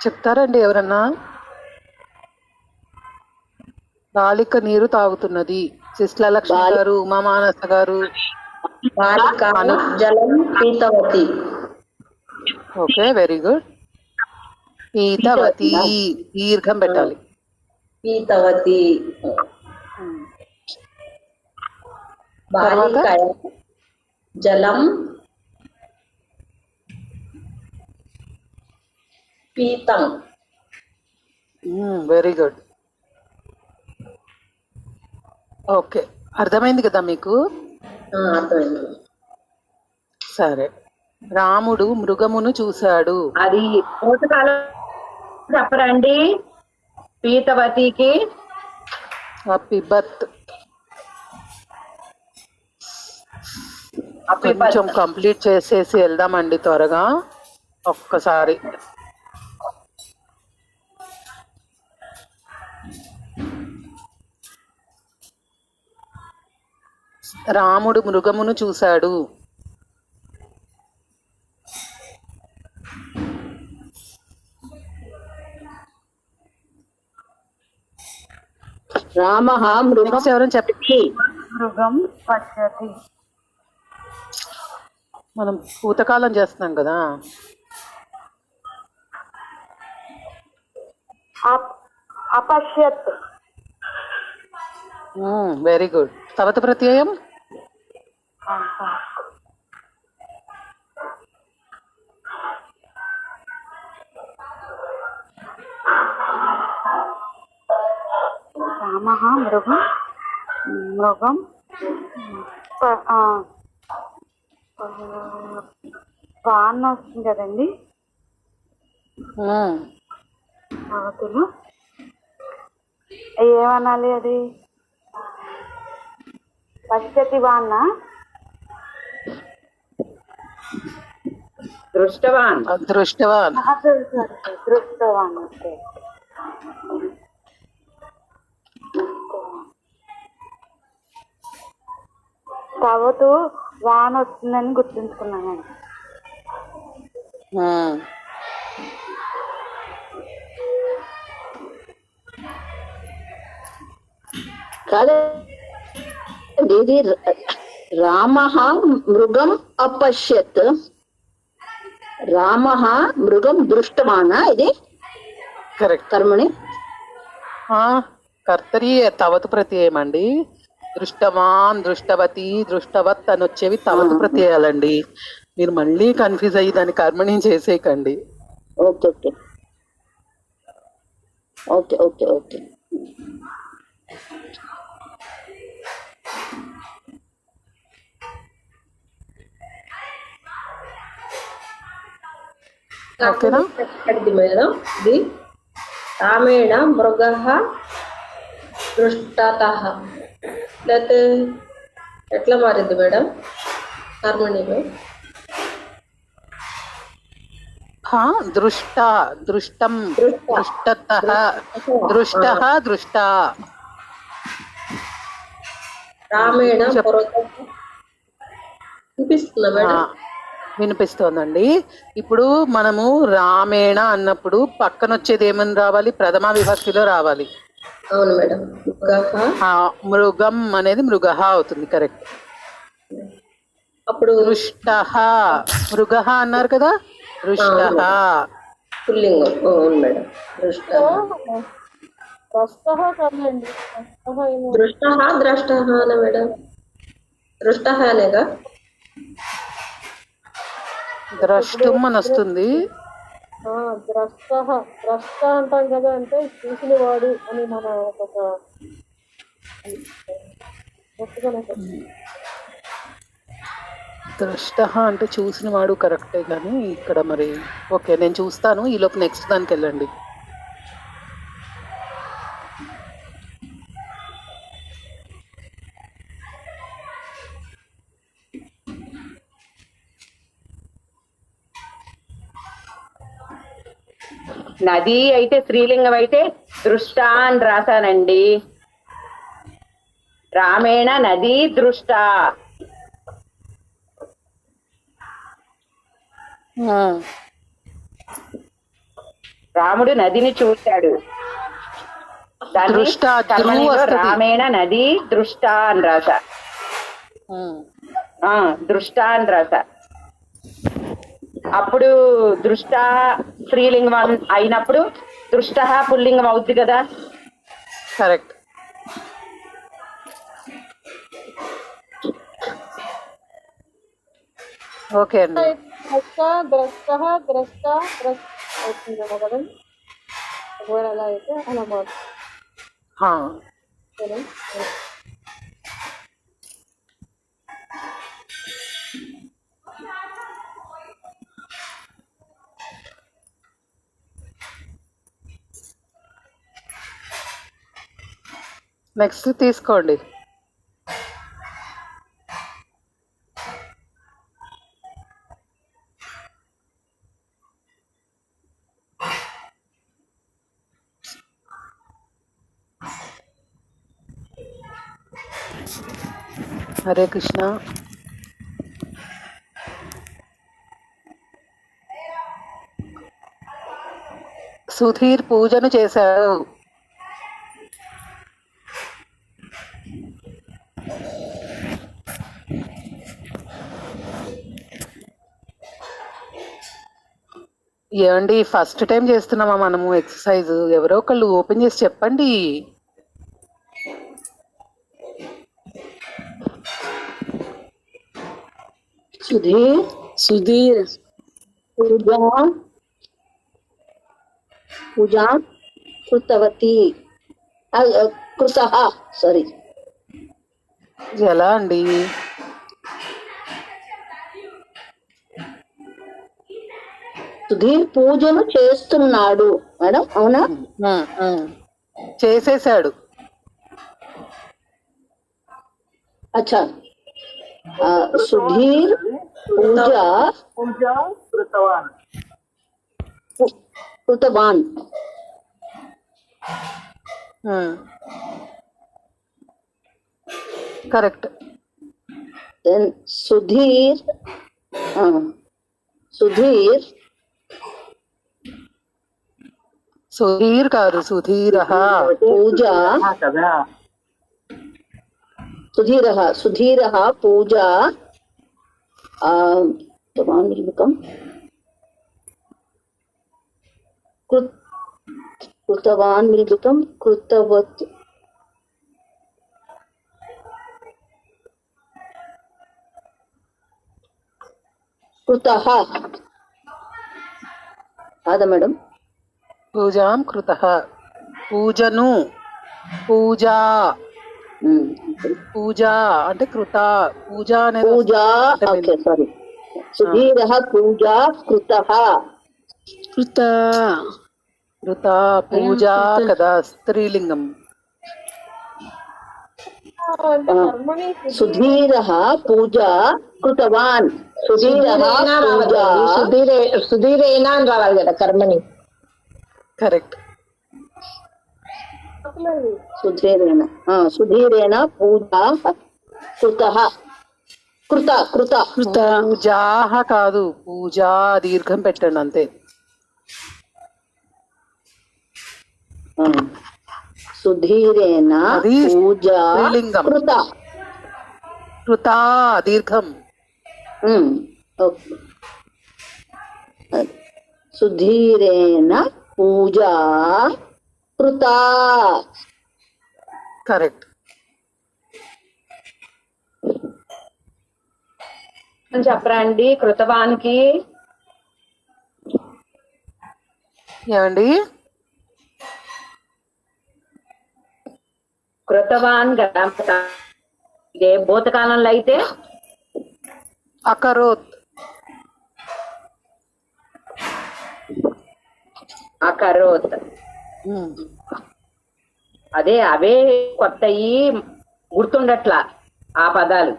చెప్తారండి ఎవరన్నా? బాలిక నీరు తాగుతున్నది. శిష్ల లక్ష్మి గారు, ఉమా మానస గారు. జలం పీతవతి. Okay, very good. పీతవతి, దీర్ఘం పెట్టాలి. పీతవతి. బాలిక జలం పీతం. Very good. ఓకే, అర్థమైంది కదా మీకు? అర్థమైంది. సరే. రాముడు మృగమును చూశాడు. అది భూతకాలం చెప్పరండి పీతవతికి. అపిబత్. కొంచెం కంప్లీట్ చేసేసి వెళ్దామండి త్వరగా ఒక్కసారి. రాముడు మృగమును చూశాడు. రామః మృగం. ఎవరైనా చెప్పి. మృగం పశ్యతి. మనం భూతకాలం చేస్తున్నాం కదా. అపశ్యత్. Very good. తవత ప్రత్యయం. రామః మృగం మృగం పాన్ వస్తుంది కదండి అవతలు. ఏమనాలి అది? పశ్చతి వాన్న. దృష్టవాన్. దృష్టవాన్. దృష్టవాన్. ఓకే. తవతు వాన్ వస్తుందని గుర్తుంచుకున్నానండి. కాదండి, ఇది రామః మృగం అపశ్యత్. రామ మృగం దృష్టమానా ఇది కరెక్ట్. కర్మణి. కర్తరి తవతు ప్రత్యయం అండి. దృష్టవాన్, దృష్టవతి, దృష్టవత్ అని వచ్చేవి తవతు ప్రత్యయాలండి. మీరు మళ్ళీ కన్ఫ్యూజ్ అయ్యి దాన్ని కర్మని చేసేయకండి. Okay okay okay okay okay. ఓకేనా? అడిగింది మేడం ఇది రామేణ మృగ దృష్టత లేకపోతే ఎట్లా మారింది మేడం కర్మణిలో? దృష్ట, దృష్టం, దృష్టతః, దృష్టః, దృష్ట. రామేణ వినిపిస్తుందా మేడం? వినిపిస్తోందండి. ఇప్పుడు మనము రామేణ అన్నప్పుడు పక్కన వచ్చేది ఏమని రావాలి? ప్రథమ విభక్తిలో రావాలి. అవును మేడం. మృగం అనేది మృగ అవుతుంది. కరెక్ట్. అప్పుడు దృష్టః మృగ అన్నారు కదా, దృష్టః పుల్లింగం. అవును మేడం. దృష్ట ద్రష్ట అనే మేడం. దృష్ట అనేగా ద్రష్టం అని వస్తుంది. ద్రష్ట అంటాం కదా, అంటే చూసినవాడు అని మన ఒక ద్రష్ట అంటే చూసిన వాడు కరెక్టే, కానీ ఇక్కడ మరి ఓకే నేను చూస్తాను. ఈలోపు నెక్స్ట్ దానికి వెళ్ళండి. నది అయితే స్త్రీలింగం అయితే దృష్ట అని రాశానండి. రామేణ నది దృష్ట. రాముడు నదిని చూశాడు, దాన్ని దృష్ట కర్మణిలో రామేణ నది దృష్ట అని రాశా. దృష్ట అని రాశా. అప్పుడు దృష్ట స్త్రీలింగం అయినప్పుడు దృష్ట పుల్లింగం అవుద్ది కదా. కరెక్ట్. ఓకే అండి. అవుతుంది కదా. ఒకవేళ అలా అయితే అలా మాత్రం నెక్స్ట్ తీసుకోండి. హరే కృష్ణ. సుధీర్ పూజను చేశాడు. ఏమండి ఫస్ట్ టైం చేస్తున్నామా మనము ఎక్సర్సైజ్? ఎవరో ఒకళ్ళు ఓపెన్ చేసి చెప్పండి. సుధీర్ పూజా కృతవతి కృతః సారీ. ఎలా అండి? సుధీర్ పూజను చేస్తున్నాడు మేడం, అవునా? చేసేసాడు. అచ్చా. సుధీర్ కృతవాన్. కరెక్ట్. దెన్ సుధీర్ సుధీర్ కాదు, సుధీర. పూజా సుధీర పూజా कृतवान् मृदुकं कृतवत् कृतः కాదా మేడం? పూజాం కృతః, పూజను, పూజా, పూజ అంటే కృత, పూజ అనేది పూజా ఓకే సారీ సుధీరः పూజా కృతः కృత కృత, పూజ కదా స్త్రీలింగం. సుధీరः పూజా కృతవాన్ సుధీరः పూజా సుధీరేనా అని రావాలి కదా కర్మని. కరెక్ట్. సుధీరేణ పూజా కృతః కృత కృత కృత పూజాహ కాదు, పూజా దీర్ఘం పెట్టండి అంతే. సుధీరేణ అది పూజా స్త్రీలింగం. కృత కృత దీర్ఘం. ఓకే. సుధీరేణ పూజా కృత కరెక్ట్. చెప్పరా అండి కృతవానికి? ఏమండి? కృతవాన్ కదా, ఇదే భూతకాలంలో అయితే అకరోత్. అకరోత్. అదే అవే కొత్తయి గుర్తుండట్లా ఆ పదాలు.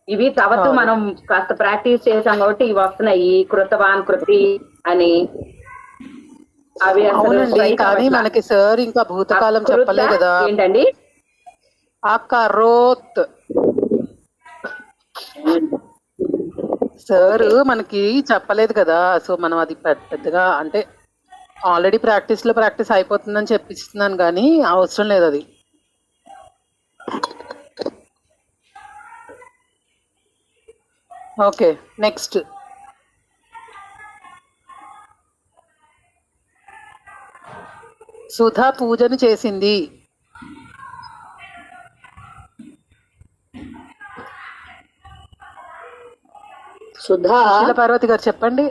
ఇవి తర్వాత మనం కాస్త ప్రాక్టీస్ చేసాం కాబట్టి ఇవి వస్తున్నాయి, కృతవాన్, కృతి అని. అవి అవునండి, కానీ మనకి సార్ ఇంకా భూతకాలం చెప్పలే కదా. ఏంటండి? అకరోత్ సార్ మనకి చెప్పలేదు కదా. సో మనం అది పెద్దగా అంటే ఆల్రెడీ ప్రాక్టీస్ అయిపోతుందని చెప్పిస్తున్నాను, కానీ అవసరం లేదు అది. Okay, next. సుధా పూజను చేసింది. సుధా పార్వతి గారు చెప్పండి.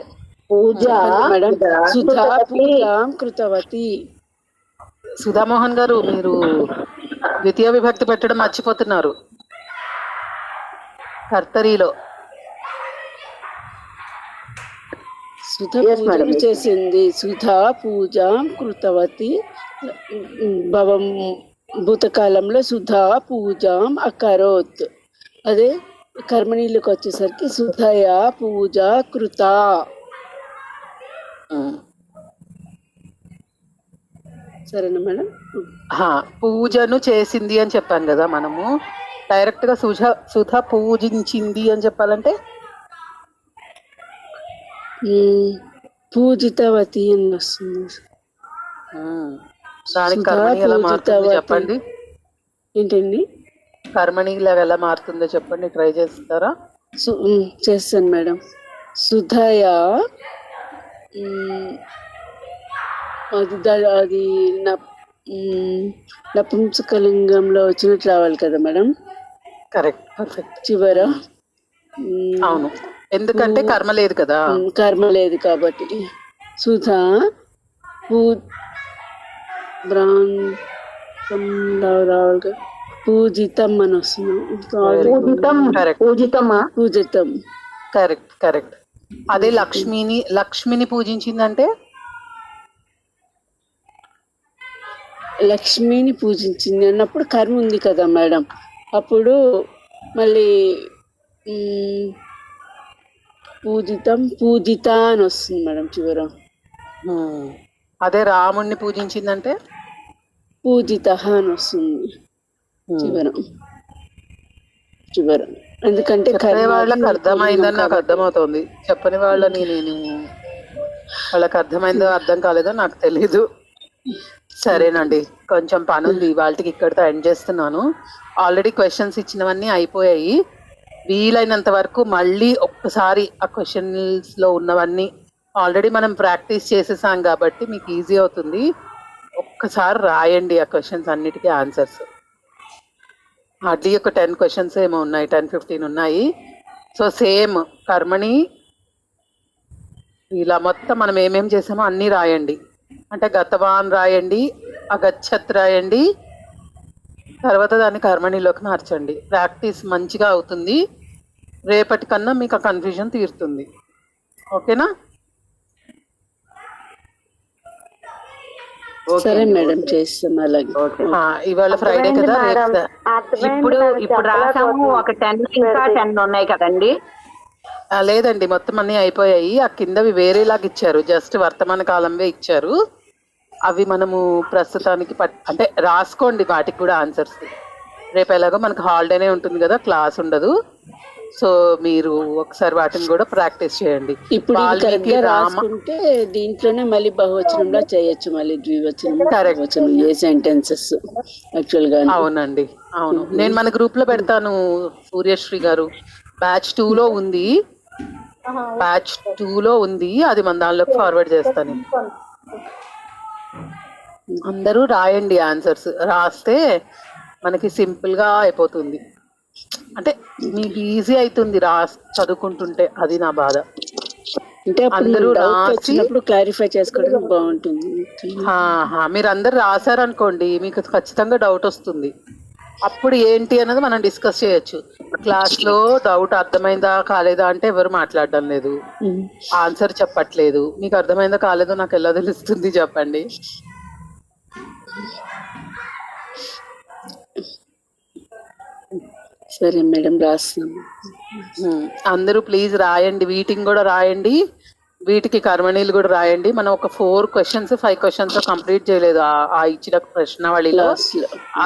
పూజ మేడం సుధా పూజాం కృతవతి. సుధామోహన్ గారు మీరు ద్వితీయ విభక్తి పెట్టడం మర్చిపోతున్నారు కర్తరిలో. సుధా పూజను చేసింది. సుధా పూజాం కృతవతి. భవం భూతకాలంలో సుధా పూజాం అకరోత్. అదే కర్మణీలకు వచ్చేసరికి సుధయా పూజ కృత. సరేనా మేడం? పూజను చేసింది అని చెప్పాను కదా మనము. డైరెక్ట్ గా సుధ పూజించింది అని చెప్పాలంటే పూజితవతి అని వస్తుంది. దానికి కర్మణి ఎలా మారుతుంది చెప్పండి. ఏంటండి? కర్మణి ఎలా మారుతుందో చెప్పండి, ట్రై చేస్తారా? చేస్తాను మేడం. సుధయా అది నపుంసకలింగంలో వచ్చినట్టు రావాలి కదా మేడం? Correct, perfect. చివర అవును, ఎందుకంటే కర్మ లేదు కదా. కర్మ లేదు కాబట్టి సుధా రావాలి. పూజితం అని వస్తుంది. పూజితం. Correct correct. అదే లక్ష్మిని పూజించిందంటే లక్ష్మిని పూజించింది అన్నప్పుడు కర్మ ఉంది కదా మేడం. అప్పుడు మళ్ళీ పూజితం పూజిత అని వస్తుంది మేడం చివర. అదే రాముణ్ణి పూజించిందంటే పూజిత అని వస్తుంది చివర. ఎందుకంటే వాళ్ళకి అర్థమైందని నాకు అర్థమవుతుంది. చెప్పని వాళ్ళని నేను వాళ్ళకి అర్థమైందో అర్థం కాలేదో నాకు తెలీదు. సరేనండి, కొంచెం పని ఉంది, వాళ్ళకి ఇక్కడితో ఎండ్ చేస్తున్నాను. ఆల్రెడీ క్వశ్చన్స్ ఇచ్చినవన్నీ అయిపోయాయి. వీలైనంత వరకు మళ్ళీ ఒక్కసారి ఆ క్వశ్చన్స్ లో ఉన్నవన్నీ ఆల్రెడీ మనం ప్రాక్టీస్ చేసేసాం కాబట్టి మీకు ఈజీ అవుతుంది. ఒక్కసారి రాయండి ఆ క్వశ్చన్స్ అన్నిటికీ ఆన్సర్స్. హార్డ్లీ ఒక 10 క్వశ్చన్స్ ఏమో ఉన్నాయి, 10-15 ఉన్నాయి. సో సేమ్ కర్మని ఇలా మొత్తం మనం ఏమేం చేసామో అన్నీ రాయండి. అంటే గతవాన్ రాయండి, అగచ్చత్ రాయండి, తర్వాత దాన్ని కర్మణిలోకి మార్చండి. ప్రాక్టీస్ మంచిగా అవుతుంది. రేపటి కన్నా మీకు ఆ కన్ఫ్యూజన్ తీరుతుంది. ఓకేనా? సరే మేడం, చేస్తాం అలాగే. ఇవాళ ఫ్రైడే కదా, రేపు ఇప్పుడు రాసాము. ఒక 10 ఇంకా 10 ఉన్నాయి కదండి. లేదండి, మొత్తం అన్ని అయిపోయాయి. ఆ కిందవి వేరేలాగా ఇచ్చారు, జస్ట్ వర్తమాన కాలంవే ఇచ్చారు. అవి మనము ప్రస్తుతానికి అంటే రాసుకోండి వాటికి కూడా ఆన్సర్స్. రేపు ఎలాగో మనకు హాలిడేనే ఉంటుంది కదా, క్లాస్ ఉండదు. సో మీరు ఒకసారి వాటిని కూడా ప్రాక్టీస్ చేయండి. ఇప్పుడు రాసుకుంటే దీంట్లోనే మళ్ళీ బహువచనంలో చేయొచ్చు, మళ్ళీ ద్వివచనం, ఏ సెంటెన్సెస్ యాక్చువల్ గా. అవునండి, అవును. నేను మన గ్రూప్ లో పెడతాను. సూర్యశ్రీ గారు బ్యాచ్ 2లో ఉంది, బ్యాచ్ 2లో ఉంది. అది మన దానిలోకి ఫార్వర్డ్ చేస్తాను. అందరూ రాయండి ఆన్సర్స్. రాస్తే మనకి సింపుల్ గా అయిపోతుంది. అంటే మీకు ఈజీ అవుతుంది చదువుకుంటుంటే. అది నా బాధ. అంటే అందరూ రాసినప్పుడు క్లారిఫై చేసుకోవడం బాగుంటుంది. మీరు అందరు రాశారనుకోండి, మీకు ఖచ్చితంగా డౌట్ వస్తుంది. అప్పుడు ఏంటి అన్నది మనం డిస్కస్ చేయొచ్చు. క్లాస్ లో డౌట్ అర్థమైందా కాలేదా అంటే ఎవరు మాట్లాడడం లేదు, ఆన్సర్ చెప్పట్లేదు. మీకు అర్థమైందా కాలేదో నాకు ఎలా తెలుస్తుంది చెప్పండి? సరే మేడం, రాస్తున్నాం. అందరూ ప్లీజ్ రాయండి. వీటిని కూడా రాయండి, వీటికి కర్మణీలు కూడా రాయండి. మనం ఒక 4 క్వశ్చన్స్ 5 క్వశ్చన్స్ కంప్లీట్ చేయలేదు ఆ ఇచ్చిన ప్రశ్నావళిలో.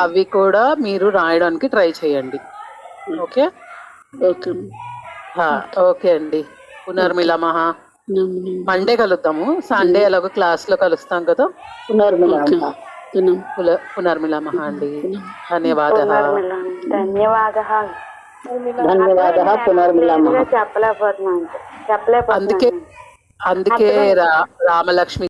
అవి కూడా మీరు రాయడానికి ట్రై చేయండి. ఓకే ఓకే అండి. పునర్మిలమః. మండే కలుద్దాము. సండే ఎలాగో క్లాస్ లో కలుస్తాం కదా. పునర్మిలమః అండి. ధన్యవాదాలు. చెప్పలేకపోతున్నాను. అందుకే రామలక్ష్మి